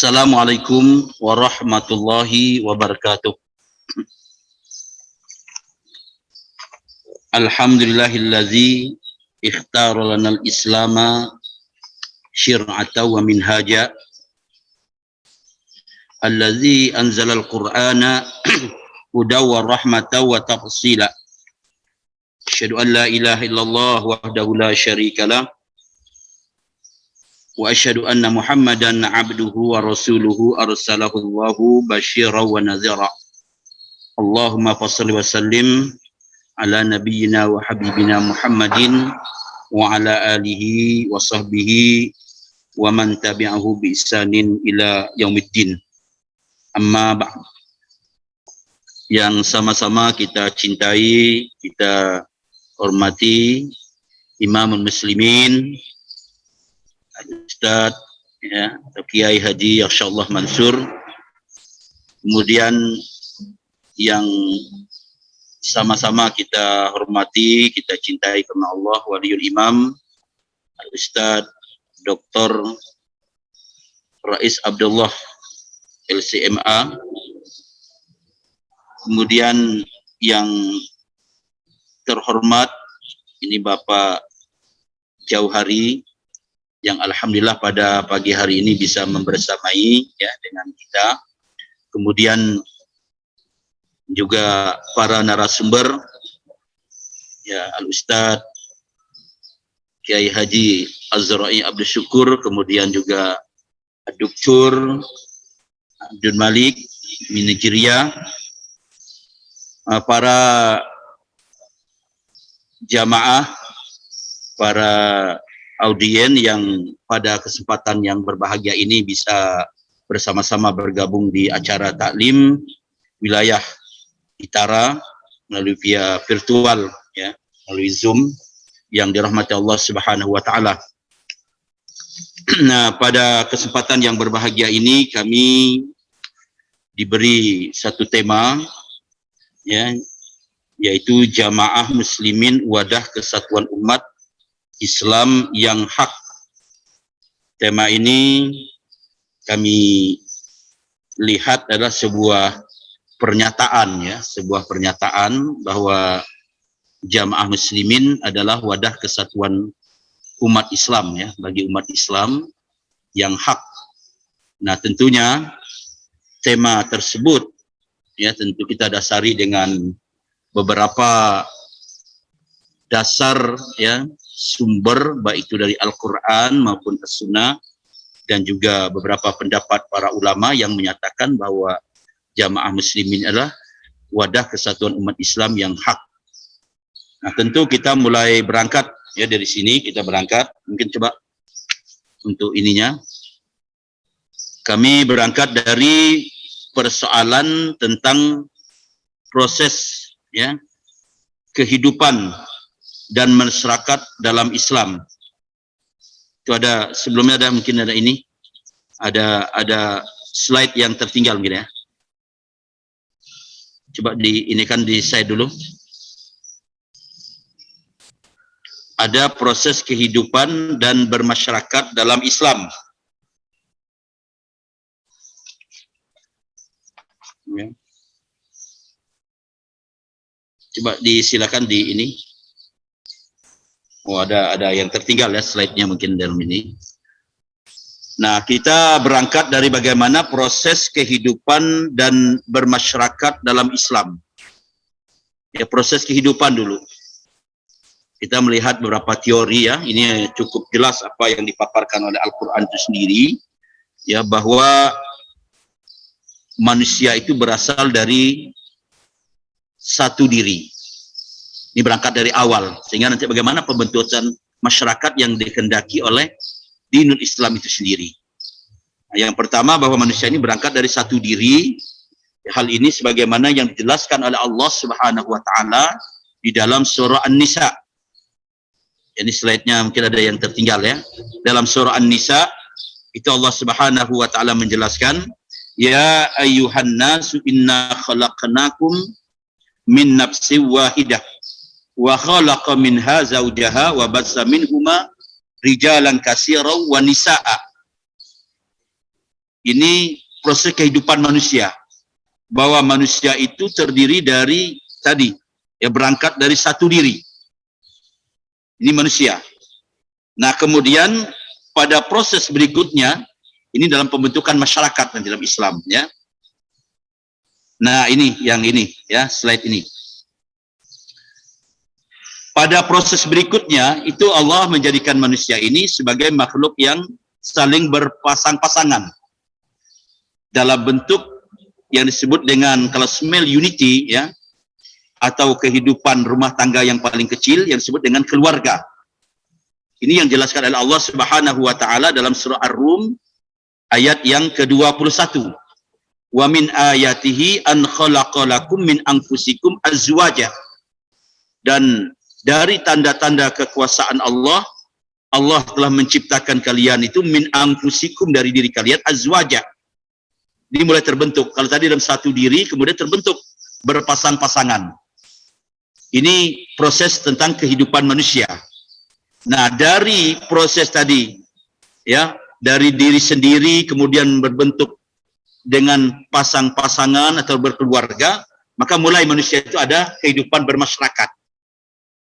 Assalamualaikum warahmatullahi wabarakatuh. Alhamdulillahillazi ikhtara lana al-islama syir'atan wa minhaja allazi anzala al-Qur'ana hudaw wa rahmatan wa tafsila. Asyhadu an la ilaha illallah wahdahu la syarikalah wa asyhadu anna Muhammadan abduhu wa rasuluhu arsalahu Allahu basyiran wa nadhira. Allahumma fashalli wa sallim ala nabiyyina wa habibina Muhammadin wa ala alihi wa sahbihi wa man tabi'ahu bi ihsanin ila yaumiddin. Amma ba'd. Yang sama-sama kita cintai, kita hormati Imamul Muslimin Ustaz ya, Kiai Haji Yasyallah Mansur, kemudian yang sama-sama kita hormati, kita cintai karena Allah, Waliul Imam Al-Ustaz Dr. Rais Abdullah LCMA, kemudian yang terhormat ini Bapak Jauhari yang alhamdulillah pada pagi hari ini bisa membersamai ya dengan kita, kemudian juga para narasumber ya, Al-Ustaz Kiai Haji Azra'i Abdul Syukur, kemudian juga Dr. Abdul Malik min Nigeria, para jamaah, para audien yang pada kesempatan yang berbahagia ini bisa bersama-sama bergabung di acara taklim wilayah Itara melalui via virtual ya, melalui Zoom yang dirahmati Allah Subhanahu wa taala. Nah, pada kesempatan yang berbahagia ini kami diberi satu tema ya, yaitu Jamaah Muslimin Wadah Kesatuan Umat Islam yang Hak. Tema ini kami lihat adalah sebuah pernyataan ya, sebuah pernyataan bahwa jamaah muslimin adalah wadah kesatuan umat Islam ya, bagi umat Islam yang hak. Nah, tentunya tema tersebut ya tentu kita dasari dengan beberapa dasar ya, sumber baik itu dari Al-Quran maupun As-Sunnah, dan juga beberapa pendapat para ulama yang menyatakan bahwa jamaah muslimin adalah wadah kesatuan umat Islam yang hak. Nah, tentu kita mulai berangkat ya, dari sini kita berangkat, mungkin coba untuk ininya kami berangkat dari persoalan tentang proses ya kehidupan dan masyarakat dalam Islam. Itu ada sebelumnya, ada mungkin ada ini, ada slide yang tertinggal mungkin ya. Coba ini kan di slide dulu. Ada proses kehidupan dan bermasyarakat dalam Islam. Ya. Coba disilakan di ini. Oh, ada yang tertinggal ya slide-nya mungkin dalam ini. Nah, kita berangkat dari bagaimana proses kehidupan dan bermasyarakat dalam Islam. Ya, proses kehidupan dulu. Kita melihat beberapa teori ya, ini cukup jelas apa yang dipaparkan oleh Al-Quran itu sendiri. Ya, bahwa manusia itu berasal dari satu diri. Ini berangkat dari awal, sehingga nanti bagaimana pembentukan masyarakat yang dikehendaki oleh dinul Islam itu sendiri. Nah, yang pertama bahwa manusia ini berangkat dari satu diri. Hal ini sebagaimana yang dijelaskan oleh Allah Subhanahu wa taala di dalam surah An-Nisa. Ini slide-nya mungkin ada yang tertinggal ya. Dalam surah An-Nisa itu Allah Subhanahu wa taala menjelaskan, ya ayyuhan nasu inna khalaqnakum min nafsin wahidah wa khalaqa minha zawjaha wa bassa minhuma rijalan katsiran wa nisaa. Ini proses kehidupan manusia. Bahwa manusia itu terdiri dari tadi, ya berangkat dari satu diri. Ini manusia. Nah, kemudian pada proses berikutnya, ini dalam pembentukan masyarakat dalam Islam, ya. Nah, ini yang ini, ya, slide ini. Pada proses berikutnya, itu Allah menjadikan manusia ini sebagai makhluk yang saling berpasang-pasangan dalam bentuk yang disebut dengan kalau smell unity, ya, atau kehidupan rumah tangga yang paling kecil yang disebut dengan keluarga. Ini yang dijelaskan oleh Allah Subhanahu wa taala dalam surah Ar-Rum ayat yang ke-21. Wa min ayatihi an khalaqalakum min anfusikum azwaja. Dan dari tanda-tanda kekuasaan Allah, Allah telah menciptakan kalian itu min anfusikum, dari diri kalian, azwaja. Ini mulai terbentuk. Kalau tadi dalam satu diri, kemudian terbentuk berpasang-pasangan. Ini proses tentang kehidupan manusia. Nah, dari proses tadi, ya, dari diri sendiri kemudian berbentuk dengan pasang-pasangan atau berkeluarga, maka mulai manusia itu ada kehidupan bermasyarakat.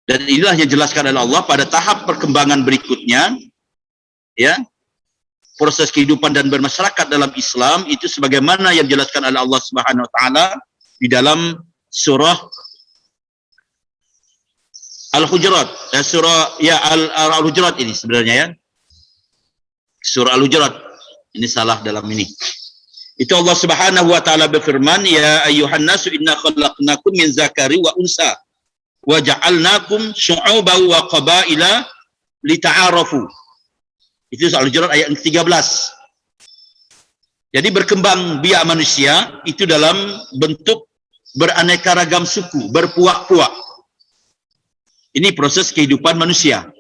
Dan inilah yang dijelaskan oleh Allah pada tahap perkembangan berikutnya, ya. Proses kehidupan dan bermasyarakat dalam Islam itu sebagaimana yang dijelaskan oleh Allah Subhanahu wa taala di dalam surah Al-Hujurat, surah ya Al-Hujurat ini sebenarnya, ya. Surah Al-Hujurat. Ini salah dalam ini. Itu Allah Subhanahu wa taala berfirman, ya ayyuhan nasu inna khalaqnakum min zakari wa unsa wa ja'alnakum syu'uban wa qabaila lita'arafu. Itu Al-Hujurat ayat 13. Jadi berkembang biak manusia itu dalam bentuk beraneka ragam suku, berpuak-puak. Ini proses kehidupan manusia.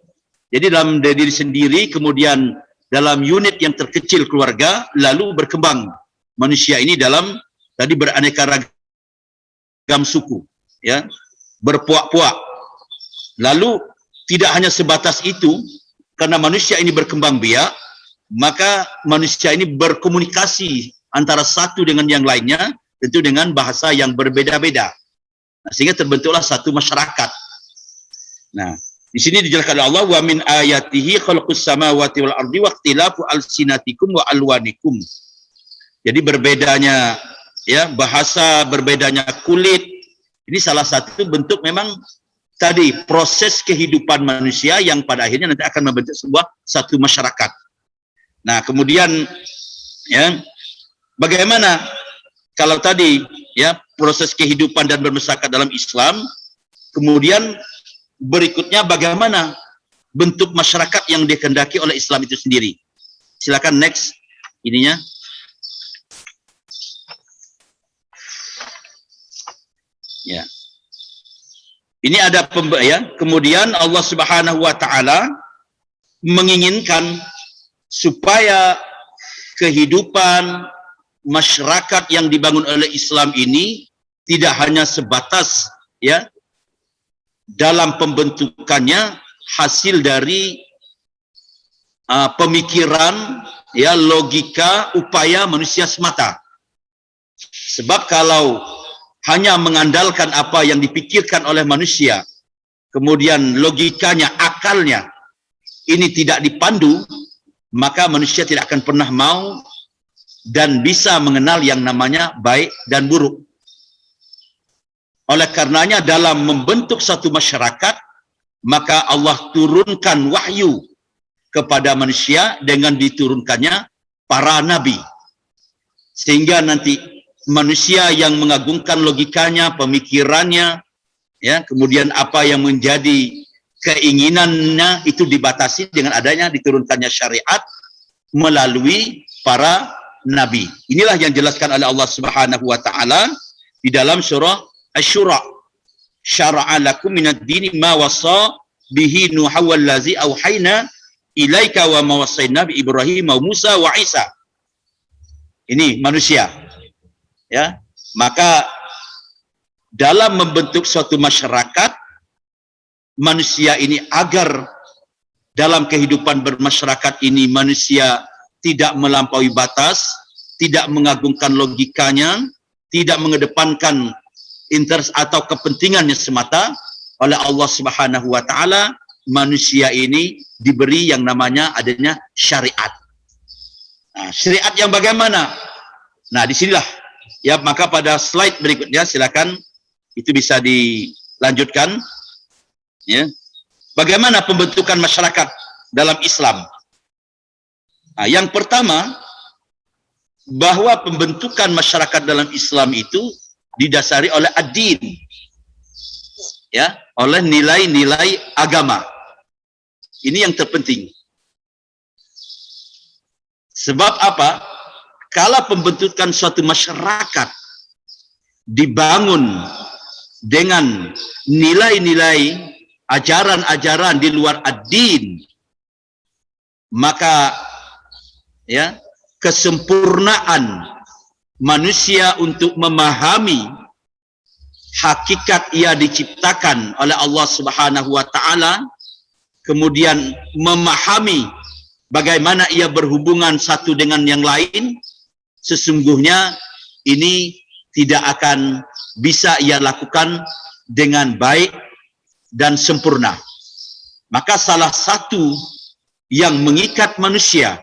Jadi dalam diri sendiri, kemudian dalam unit yang terkecil keluarga, lalu berkembang manusia ini dalam tadi beraneka ragam suku, ya, berpuak-puak. Lalu tidak hanya sebatas itu, karena manusia ini berkembang biak, maka manusia ini berkomunikasi antara satu dengan yang lainnya, tentu dengan bahasa yang berbeda-beda. Nah, sehingga terbentuklah satu masyarakat. Nah, di sini dijelaskan oleh Allah, wa min ayatihi khalqus samawati wal ardi wa ikhtilafu alsinatikum wa alwanikum. Jadi berbedanya, ya, bahasa, berbedanya kulit, ini salah satu bentuk memang tadi proses kehidupan manusia yang pada akhirnya nanti akan membentuk sebuah satu masyarakat. Nah, kemudian, ya, bagaimana kalau tadi, ya, proses kehidupan dan bermasyarakat dalam Islam, kemudian berikutnya bagaimana bentuk masyarakat yang dikehendaki oleh Islam itu sendiri. Silakan next ininya. Ya. Ini ada ya, kemudian Allah Subhanahu wa taala menginginkan supaya kehidupan masyarakat yang dibangun oleh Islam ini tidak hanya sebatas, ya, dalam pembentukannya hasil dari pemikiran, ya, logika, upaya manusia semata. Sebab kalau hanya mengandalkan apa yang dipikirkan oleh manusia, kemudian logikanya, akalnya ini tidak dipandu, maka manusia tidak akan pernah mau dan bisa mengenal yang namanya baik dan buruk. Oleh karenanya dalam membentuk satu masyarakat, maka Allah turunkan wahyu kepada manusia dengan diturunkannya para nabi. Sehingga nanti manusia yang mengagungkan logikanya, pemikirannya, ya, kemudian apa yang menjadi keinginannya itu dibatasi dengan adanya diturunkannya syariat melalui para nabi. Inilah yang dijelaskan oleh Allah Subhanahu wa taala di dalam surah Asy-Syura. Syara'a lakum minad dini ma wassa bihi Nuha wallazi auhayna ilaika wa ma wassayna bi Ibrahim wa Musa wa Isa. Ini manusia. Ya, maka dalam membentuk suatu masyarakat, manusia ini agar dalam kehidupan bermasyarakat ini manusia tidak melampaui batas, tidak mengagungkan logikanya, tidak mengedepankan interest atau kepentingannya semata, oleh Allah Subhanahu wa taala manusia ini diberi yang namanya adanya syariat. Nah, syariat yang bagaimana? Nah, disinilah ya, maka pada slide berikutnya silakan itu bisa dilanjutkan ya. Bagaimana pembentukan masyarakat dalam Islam? Nah, yang pertama, bahwa pembentukan masyarakat dalam Islam itu didasari oleh ad-din, ya, oleh nilai-nilai agama. Ini yang terpenting. Sebab apa? Kalau pembentukan suatu masyarakat dibangun dengan nilai-nilai ajaran-ajaran di luar ad-din, maka ya, kesempurnaan manusia untuk memahami hakikat ia diciptakan oleh Allah Subhanahu wa taala, kemudian memahami bagaimana ia berhubungan satu dengan yang lain, sesungguhnya ini tidak akan bisa ia lakukan dengan baik dan sempurna. Maka salah satu yang mengikat manusia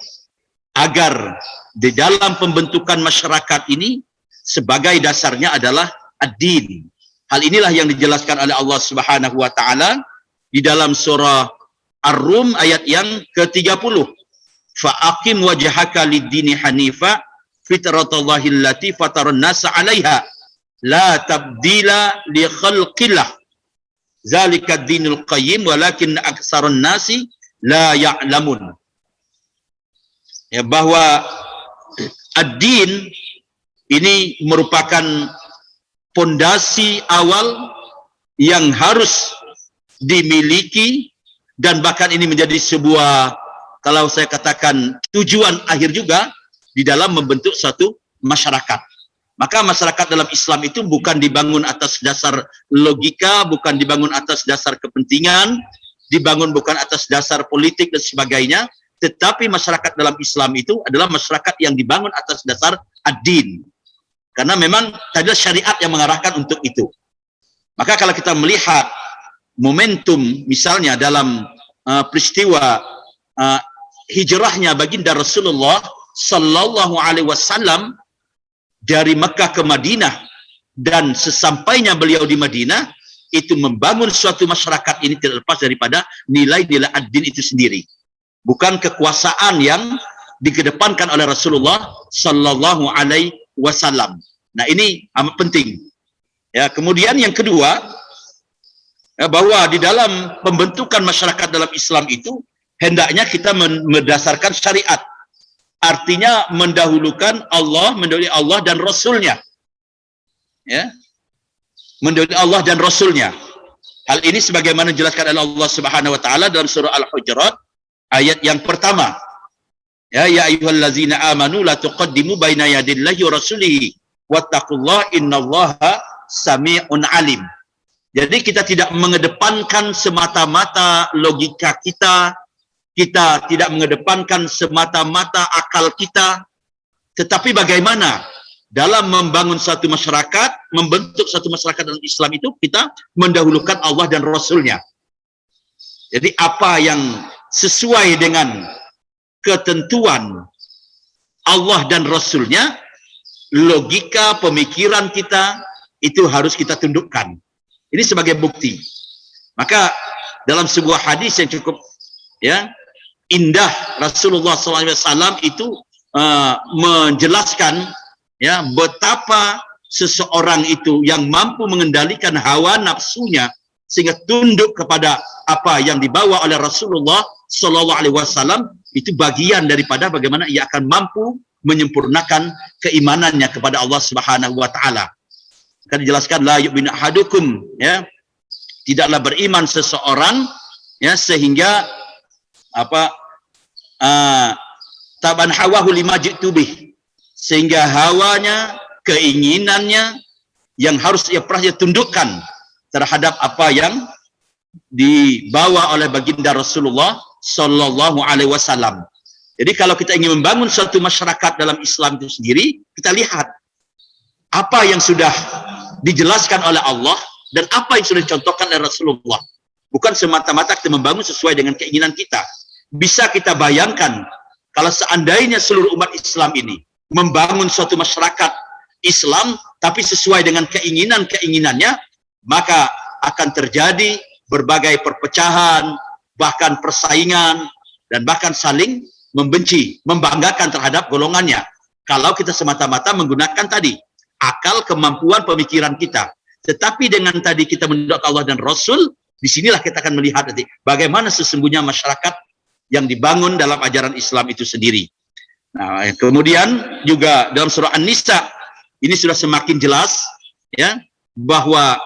agar di dalam pembentukan masyarakat ini sebagai dasarnya adalah ad-din. Hal inilah yang dijelaskan oleh Allah Subhanahu wa taala di dalam surah Ar-Rum ayat yang ke-30. Fa'aqim wajhaka lid-dini hanifa fitratallahi allati fataran nasa 'alaiha la tabdila li khalqillah zalika ad-dinul qayyim walakin aktsarun nasi la ya'lamun. Ya, bahwa ad-din ini merupakan pondasi awal yang harus dimiliki, dan bahkan ini menjadi sebuah, kalau saya katakan, tujuan akhir juga di dalam membentuk suatu masyarakat. Maka masyarakat dalam Islam itu bukan dibangun atas dasar logika, bukan dibangun atas dasar kepentingan, dibangun bukan atas dasar politik dan sebagainya, tetapi masyarakat dalam Islam itu adalah masyarakat yang dibangun atas dasar ad-din. Karena memang tadi syariat yang mengarahkan untuk itu. Maka kalau kita melihat momentum misalnya dalam peristiwa hijrahnya baginda Rasulullah sallallahu alaihi wasallam dari Mekah ke Madinah, dan sesampainya beliau di Madinah itu membangun suatu masyarakat ini tidak lepas daripada nilai-nilai ad-din itu sendiri. Bukan kekuasaan yang dikedepankan oleh Rasulullah sallallahu alaihi wasallam. Nah, ini amat penting. Ya, kemudian yang kedua, ya, bahwa di dalam pembentukan masyarakat dalam Islam itu hendaknya kita mendasarkan syariat. Artinya mendahulukan Allah, mendahului Allah dan Rasulnya. Ya. Mendahului Allah dan Rasulnya. Hal ini sebagaimana dijelaskan oleh Allah Subhanahu wa taala dalam surah Al-Hujurat ayat yang pertama. Ya ayyuhallazina amanu la tuqaddimu baina yadillahi wa rasulihi wattaqullaha innallaha sami'un alim. Jadi kita tidak mengedepankan semata-mata logika kita, kita tidak mengedepankan semata-mata akal kita, tetapi bagaimana dalam membangun satu masyarakat, membentuk satu masyarakat dalam Islam itu kita mendahulukan Allah dan Rasulnya. Jadi apa yang sesuai dengan ketentuan Allah dan Rasulnya, logika pemikiran kita itu harus kita tundukkan. Ini sebagai bukti. Maka dalam sebuah hadis yang cukup ya indah, Rasulullah SAW itu menjelaskan ya betapa seseorang itu yang mampu mengendalikan hawa nafsunya sehingga tunduk kepada apa yang dibawa oleh Rasulullah SAW, itu bagian daripada bagaimana ia akan mampu menyempurnakan keimanannya kepada Allah Subhanahu wa taala. Kan dijelaskan la yu'minu ahadukum, ya, tidaklah beriman seseorang ya sehingga apa taban hawahu lima ji'tu bih, sehingga hawanya, keinginannya yang harus ia pernah tundukkan terhadap apa yang dibawa oleh baginda Rasulullah sallallahu alaihi wasallam. Jadi kalau kita ingin membangun suatu masyarakat dalam Islam itu sendiri, kita lihat apa yang sudah dijelaskan oleh Allah dan apa yang sudah dicontohkan oleh Rasulullah. Bukan semata-mata kita membangun sesuai dengan keinginan kita. Bisa kita bayangkan kalau seandainya seluruh umat Islam ini membangun suatu masyarakat Islam tapi sesuai dengan keinginan-keinginannya, maka akan terjadi berbagai perpecahan, bahkan persaingan, dan bahkan saling membenci, membanggakan terhadap golongannya. Kalau kita semata-mata menggunakan tadi akal, kemampuan, pemikiran kita. Tetapi dengan tadi kita menurut Allah dan Rasul, disinilah kita akan melihat nanti bagaimana sesungguhnya masyarakat yang dibangun dalam ajaran Islam itu sendiri. Nah, kemudian juga dalam surah An-Nisa ini sudah semakin jelas ya bahwa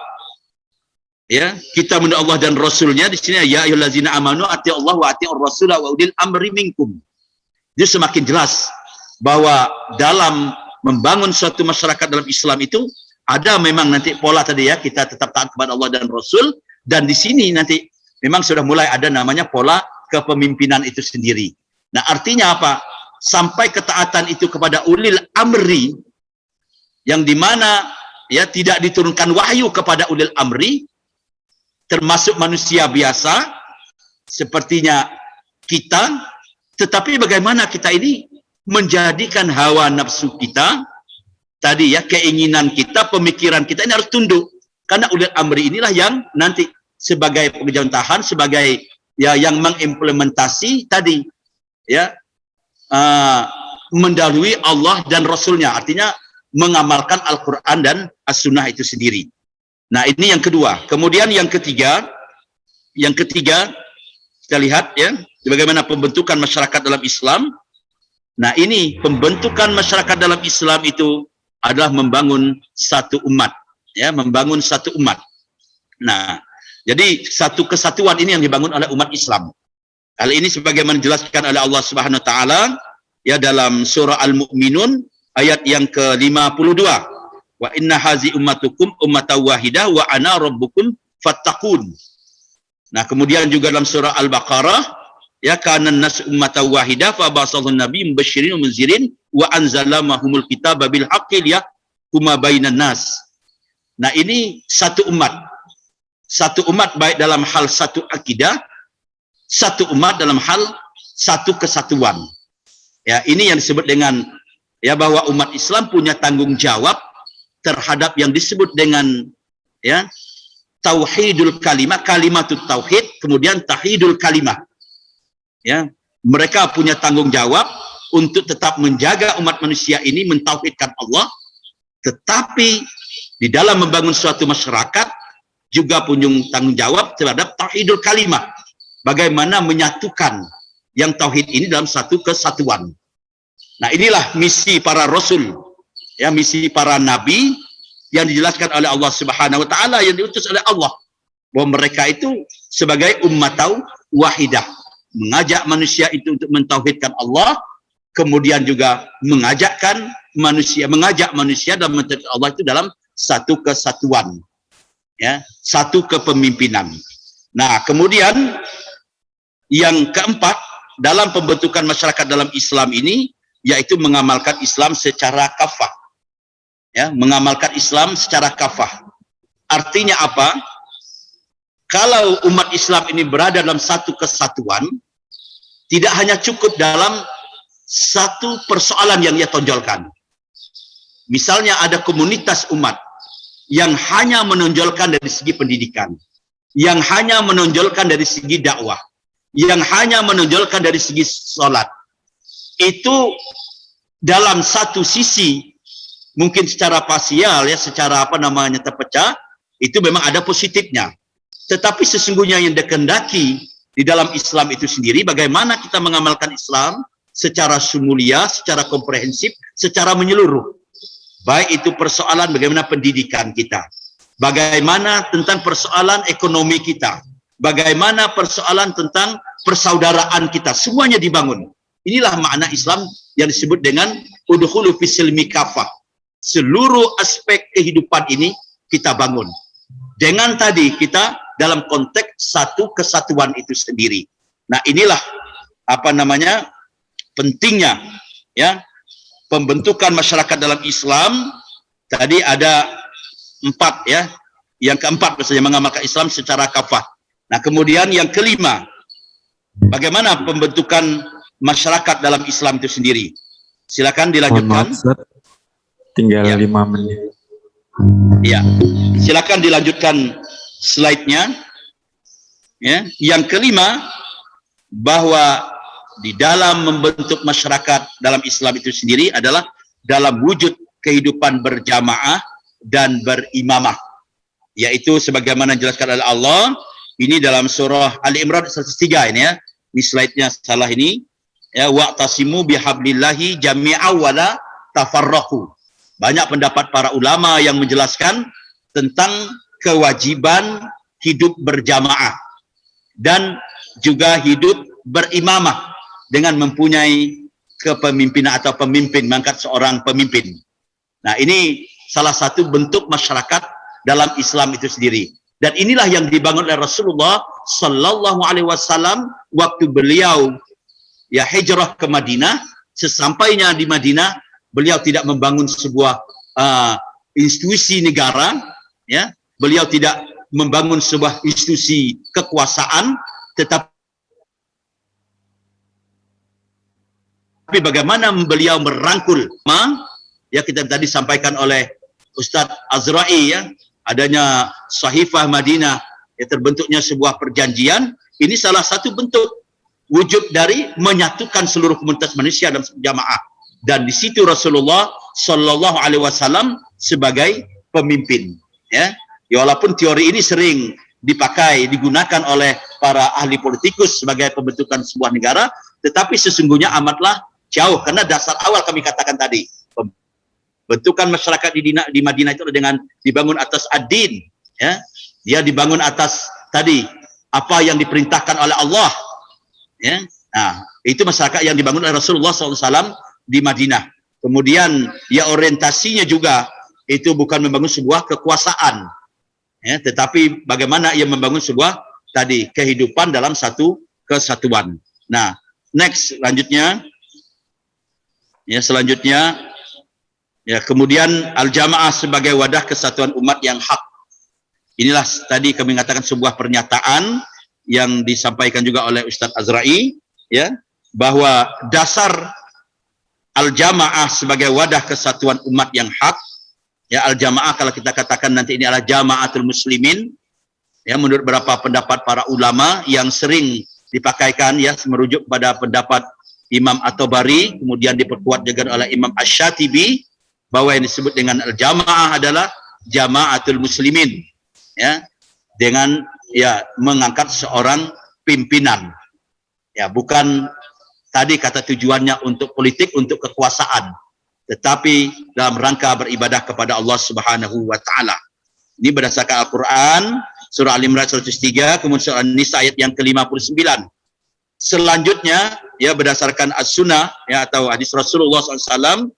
ya kita menurut Allah dan Rasulnya di sini ya ayyuhallazina amanu atiiullah wa atiiur rasula wa ulil amri minkum. Itu semakin jelas bahwa dalam membangun suatu masyarakat dalam Islam itu ada memang nanti pola tadi ya, kita tetap taat kepada Allah dan Rasul, dan di sini nanti memang sudah mulai ada namanya pola kepemimpinan itu sendiri. Nah, artinya apa? Sampai ketaatan itu kepada ulil amri, yang dimana ya tidak diturunkan wahyu kepada ulil amri, termasuk manusia biasa sepertinya kita, tetapi bagaimana kita ini menjadikan hawa nafsu kita tadi ya, keinginan kita, pemikiran kita ini harus tunduk, karena ulil amri inilah yang nanti sebagai pemerintahan, sebagai ya yang mengimplementasi tadi ya mendahului Allah dan Rasulnya, artinya mengamalkan Al-Quran dan As-Sunnah itu sendiri. Nah, ini yang kedua. Kemudian yang ketiga kita lihat ya bagaimana pembentukan masyarakat dalam Islam. Nah, ini pembentukan masyarakat dalam Islam itu adalah membangun satu umat, ya, membangun satu umat. Nah, jadi satu kesatuan ini yang dibangun oleh umat Islam. Hal ini sebagaimana dijelaskan oleh Allah Subhanahu wa taala ya dalam surah Al-Mu'minun ayat yang ke-52. Wa inna hazi ummatukum ummatan wahidah wa ana rabbukum fattaqun. Nah, kemudian juga dalam surah Al-Baqarah ya kana nas ummatan wahidah fa ba'athahun nabiy mubasysyirin wa munzirin wa anzala mahumul kitaba bil haqqi liyahkuma bainan nas. Nah, ini satu umat. Satu umat baik dalam hal satu akidah, satu umat dalam hal satu kesatuan. Ya, ini yang disebut dengan ya bahwa umat Islam punya tanggung jawab terhadap yang disebut dengan ya tauhidul kalimah, kalimatut tauhid, kemudian tahidul kalimah. Ya, mereka punya tanggung jawab untuk tetap menjaga umat manusia ini mentauhidkan Allah, tetapi di dalam membangun suatu masyarakat juga punya tanggung jawab terhadap tauhidul kalimah. Bagaimana menyatukan yang tauhid ini dalam satu kesatuan. Nah, inilah misi para rasul, ya, misi para nabi yang dijelaskan oleh Allah Subhanahu wa taala, yang diutus oleh Allah, bahwa mereka itu sebagai ummatau wahidah, mengajak manusia itu untuk mentauhidkan Allah, kemudian juga mengajak manusia dalam mentauhidkan Allah itu dalam satu kesatuan, ya, satu kepemimpinan. Nah, kemudian yang keempat dalam pembentukan masyarakat dalam Islam ini yaitu mengamalkan Islam secara kafah. Ya, mengamalkan Islam secara kafah. Artinya apa? Kalau umat Islam ini berada dalam satu kesatuan, tidak hanya cukup dalam satu persoalan yang ia tonjolkan. Misalnya ada komunitas umat yang hanya menonjolkan dari segi pendidikan, yang hanya menonjolkan dari segi dakwah, yang hanya menonjolkan dari segi sholat. Itu dalam satu sisi mungkin secara parsial ya, secara terpecah, itu memang ada positifnya. Tetapi sesungguhnya yang dikehendaki di dalam Islam itu sendiri, bagaimana kita mengamalkan Islam secara sumulia, secara komprehensif, secara menyeluruh. Baik itu persoalan bagaimana pendidikan kita, bagaimana tentang persoalan ekonomi kita, bagaimana persoalan tentang persaudaraan kita, semuanya dibangun. Inilah makna Islam yang disebut dengan udkhulu fis-silmi kafah. Seluruh aspek kehidupan ini kita bangun. Dengan tadi kita dalam konteks satu kesatuan itu sendiri. Nah, inilah pentingnya ya pembentukan masyarakat dalam Islam. Tadi ada 4 ya. Yang keempat maksudnya mengamalkan Islam secara kafah. Nah, kemudian yang kelima, bagaimana pembentukan masyarakat dalam Islam itu sendiri? Silakan dilanjutkan. Maaf, tinggal ya. 5 menit. Ya, silakan dilanjutkan slide-nya. Ya, yang kelima, bahwa di dalam membentuk masyarakat dalam Islam itu sendiri adalah dalam wujud kehidupan berjamaah dan berimamah, yaitu sebagaimana dijelaskan oleh Allah ini dalam surah Ali Imran 103 ini ya. Ini slide-nya salah ini. Ya, wa'tasimu bihablillahi jami'a wala tafarraqu. Banyak pendapat para ulama yang menjelaskan tentang kewajiban hidup berjamaah dan juga hidup berimamah dengan mempunyai kepemimpinan atau pemimpin, mengangkat seorang pemimpin. Nah, ini salah satu bentuk masyarakat dalam Islam itu sendiri. Dan inilah yang dibangun oleh Rasulullah Sallallahu Alaihi Wasallam waktu beliau ya hijrah ke Madinah. Sesampainya di Madinah, beliau tidak membangun sebuah institusi negara, ya. Beliau tidak membangun sebuah institusi kekuasaan, tetapi bagaimana beliau merangkul, ya kita tadi sampaikan oleh Ustadz Azra'i ya, adanya Sahifah Madinah, ya terbentuknya sebuah perjanjian. Ini salah satu bentuk wujud dari menyatukan seluruh komunitas manusia dalam jamaah. Dan di situ Rasulullah Sallallahu Alaihi Wasallam sebagai pemimpin. Ya, walaupun teori ini sering dipakai, digunakan oleh para ahli politikus sebagai pembentukan sebuah negara, tetapi sesungguhnya amatlah jauh, karena dasar awal kami katakan tadi, pembentukan masyarakat di Madinah itu dengan dibangun atas ad-din, ya, dia dibangun atas tadi apa yang diperintahkan oleh Allah, ya. Nah, itu masyarakat yang dibangun oleh Rasulullah SAW di Madinah. Kemudian ya orientasinya juga itu bukan membangun sebuah kekuasaan, ya, tetapi bagaimana ia membangun sebuah tadi kehidupan dalam satu kesatuan. Nah, next selanjutnya. Ya, selanjutnya ya, kemudian al-jamaah sebagai wadah kesatuan umat yang hak. Inilah tadi kami mengatakan sebuah pernyataan yang disampaikan juga oleh Ustadz Azra'i, ya, bahwa dasar al-jamaah sebagai wadah kesatuan umat yang hak, ya, al-jamaah kalau kita katakan nanti ini adalah jamaatul muslimin, ya, menurut beberapa pendapat para ulama yang sering dipakaikan, ya, merujuk pada pendapat Imam At-Tabari, kemudian diperkuat juga oleh Imam Asy-Syatibi, bahwa yang disebut dengan al-jamaah adalah jamaatul muslimin, ya, dengan ya mengangkat seorang pimpinan, ya, bukan tadi kata tujuannya untuk politik, untuk kekuasaan, tetapi dalam rangka beribadah kepada Allah Subhanahu wa taala. Ini berdasarkan Al-Qur'an surah Al-Imran 103, kemudian surah An-Nisa ayat yang ke-59. Selanjutnya ya berdasarkan as-sunnah, ya, atau hadis Rasulullah SAW,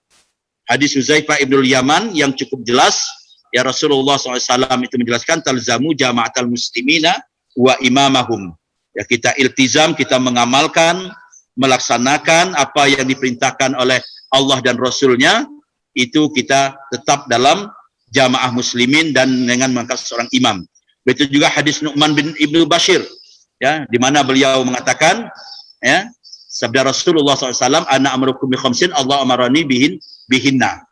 hadis Huzaifah ibnul Yaman yang cukup jelas, ya, Rasulullah SAW itu menjelaskan talzamu jama'atal muslimina wa imamahum, ya, kita iltizam, kita mengamalkan, melaksanakan apa yang diperintahkan oleh Allah dan Rasulnya, itu kita tetap dalam jamaah muslimin dan dengan mengangkat seorang imam. Begitu juga hadis Nu'man bin Ibnu Bashir, ya, di mana beliau mengatakan, ya, sabda Rasulullah SAW, ana amrukum bi khamsin Allah amarani bihinna.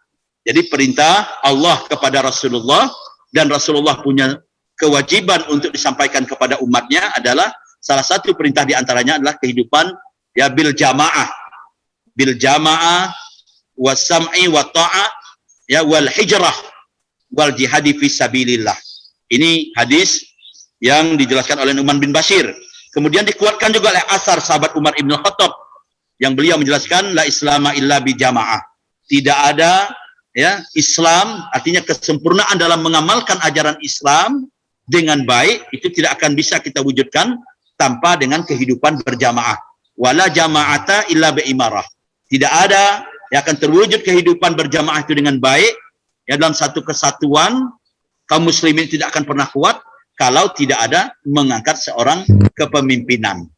Jadi perintah Allah kepada Rasulullah, dan Rasulullah punya kewajiban untuk disampaikan kepada umatnya adalah salah satu perintah diantaranya adalah kehidupan ya bil jamaah wasam'i wa ta'ah, ya, wal hijrah wal jihadi fi sabilillah. Ini hadis yang dijelaskan oleh Nu'man bin Bashir. Kemudian dikuatkan juga oleh asar sahabat Umar Ibn Khattab yang beliau menjelaskan la islama illa bi jamaah. Tidak ada, ya, Islam, artinya kesempurnaan dalam mengamalkan ajaran Islam dengan baik itu tidak akan bisa kita wujudkan tanpa dengan kehidupan berjamaah. Wala jama'ata illa bi imarah. Tidak ada yang akan terwujud kehidupan berjamaah itu dengan baik, ya, dalam satu kesatuan kaum muslimin tidak akan pernah kuat kalau tidak ada mengangkat seorang kepemimpinan.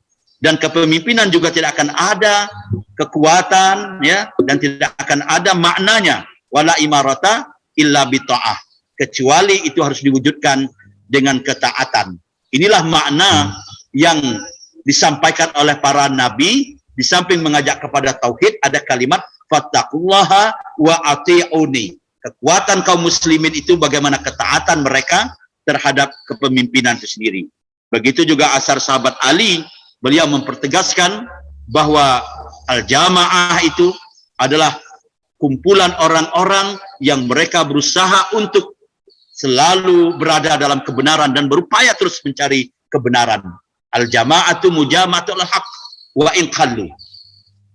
dan kepemimpinan juga tidak akan ada kekuatan, ya, dan tidak akan ada maknanya wala imarata illa bita'ah, kecuali itu harus diwujudkan dengan ketaatan. Inilah makna yang disampaikan oleh para nabi. Di samping mengajak kepada tauhid, ada kalimat fattaqullaha wa ati'uni. Kekuatan kaum muslimin itu bagaimana ketaatan mereka terhadap kepemimpinan itu sendiri. Begitu juga asar sahabat Ali, beliau mempertegaskan bahwa al-jamaah itu adalah kumpulan orang-orang yang mereka berusaha untuk selalu berada dalam kebenaran dan berupaya terus mencari kebenaran. Al-jama'atu mujamatul haq wa in qallu.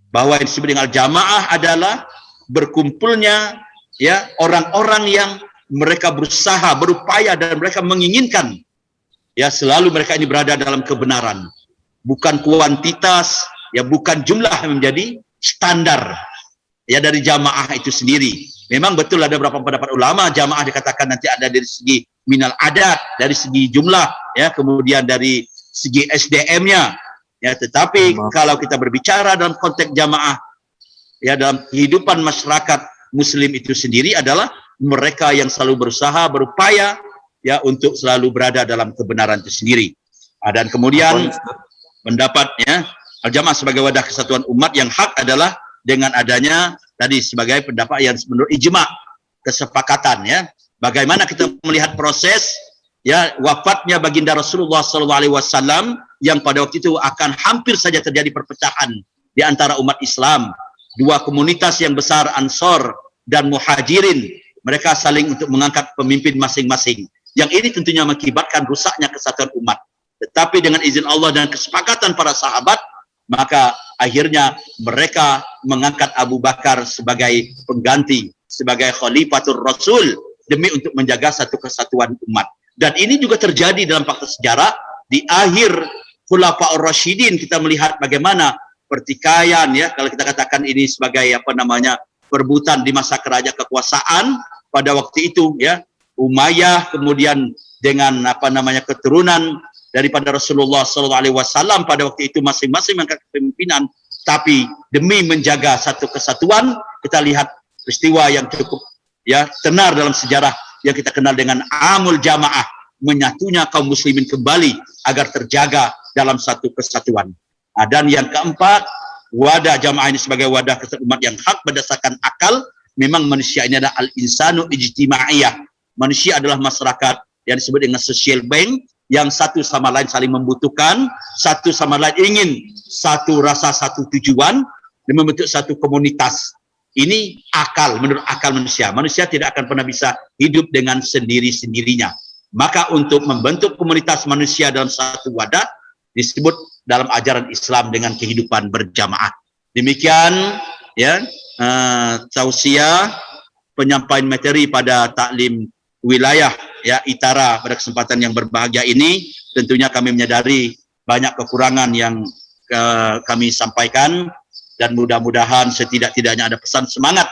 Bahwa yang disebut dengan al-jamaah adalah berkumpulnya, ya, orang-orang yang mereka berusaha, berupaya, dan mereka menginginkan, ya, selalu mereka ini berada dalam kebenaran. Bukan kuantitas, ya, bukan jumlah yang menjadi standar, ya, dari jamaah itu sendiri. Memang betul ada beberapa pendapat ulama jamaah dikatakan nanti ada dari segi minal adat, dari segi jumlah, ya, kemudian dari segi SDM-nya, ya, tetapi kalau kita berbicara dalam konteks jamaah, ya, dalam kehidupan masyarakat muslim itu sendiri adalah mereka yang selalu berusaha, berupaya, ya, untuk selalu berada dalam kebenaran itu sendiri. Dan kemudian pendapatnya al-jamaah sebagai wadah kesatuan umat yang hak adalah dengan adanya tadi sebagai pendapat yang menurut ijma, kesepakatan, ya. Bagaimana kita melihat proses, ya, wafatnya baginda Rasulullah SAW yang pada waktu itu akan hampir saja terjadi perpecahan di antara umat Islam. Dua komunitas yang besar, Ansor dan Muhajirin, mereka saling untuk mengangkat pemimpin masing-masing. Yang ini tentunya mengakibatkan rusaknya kesatuan umat. Tetapi dengan izin Allah dan kesepakatan para sahabat, maka akhirnya mereka mengangkat Abu Bakar sebagai pengganti, sebagai Khalifatul Rasul, demi untuk menjaga satu kesatuan umat. Dan ini juga terjadi dalam fakta sejarah. Di akhir Khulafaur Rasyidin kita melihat bagaimana pertikaian, ya, kalau kita katakan ini sebagai apa namanya perebutan di masa kerajaan kekuasaan pada waktu itu, ya, Umayyah kemudian dengan apa namanya keturunan daripada Rasulullah SAW pada waktu itu masing-masing mengangkat kepemimpinan, tapi demi menjaga satu kesatuan, kita lihat peristiwa yang cukup, ya, tenar dalam sejarah yang kita kenal dengan Amul Jamaah, menyatunya kaum muslimin kembali agar terjaga dalam satu kesatuan. Dan yang keempat, wadah jamaah ini sebagai wadah kesatuan umat yang hak berdasarkan akal. Memang manusia ini adalah al-insanu ijtima'iyah. Manusia adalah masyarakat yang disebut dengan social bank, yang satu sama lain saling membutuhkan, satu sama lain ingin satu rasa, satu tujuan, dan membentuk satu komunitas. Ini akal, menurut akal manusia. Manusia tidak akan pernah bisa hidup dengan sendiri-sendirinya. Maka untuk membentuk komunitas manusia dalam satu wadah disebut dalam ajaran Islam dengan kehidupan berjamaah. Demikian, ya, tausiah penyampaian materi pada taklim wilayah, ya, Itara pada kesempatan yang berbahagia ini. Tentunya kami menyadari banyak kekurangan yang kami sampaikan, dan mudah-mudahan setidak-tidaknya ada pesan semangat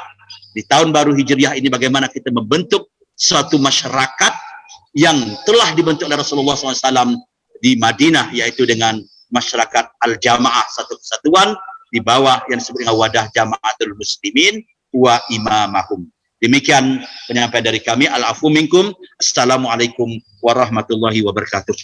di tahun baru Hijriah ini bagaimana kita membentuk suatu masyarakat yang telah dibentuk oleh Rasulullah SAW di Madinah, yaitu dengan masyarakat al-jamaah, satu kesatuan di bawah yang disebut dengan wadah jamaatul muslimin wa imamahum. Demikian penyampaian dari kami. Al-afu minkum. Assalamualaikum warahmatullahi wabarakatuh.